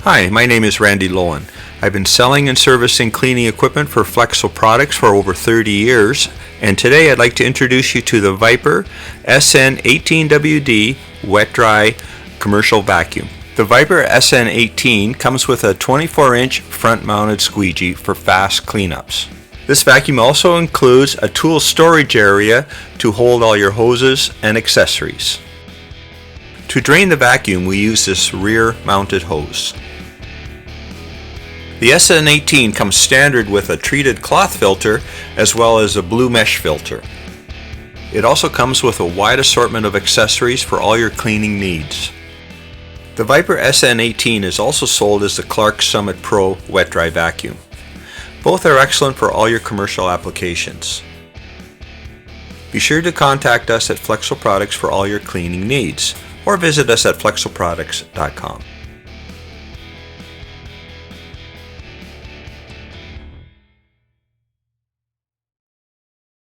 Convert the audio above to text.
Hi, my name is Randy Lowen. I've been selling and servicing cleaning equipment for Flexo products for over 30 years, and today I'd like to introduce you to the Viper SN18WD Wet Dry Commercial Vacuum. The Viper SN18 comes with a 24-inch front-mounted squeegee for fast cleanups. This vacuum also includes a tool storage area to hold all your hoses and accessories. To drain the vacuum, we use this rear-mounted hose. The SN18 comes standard with a treated cloth filter as well as a blue mesh filter. It also comes with a wide assortment of accessories for all your cleaning needs. The Viper SN18 is also sold as the Clark Summit Pro Wet Dry Vacuum. Both are excellent for all your commercial applications. Be sure to contact us at Flexo Products for all your cleaning needs, or visit us at flexoproducts.com.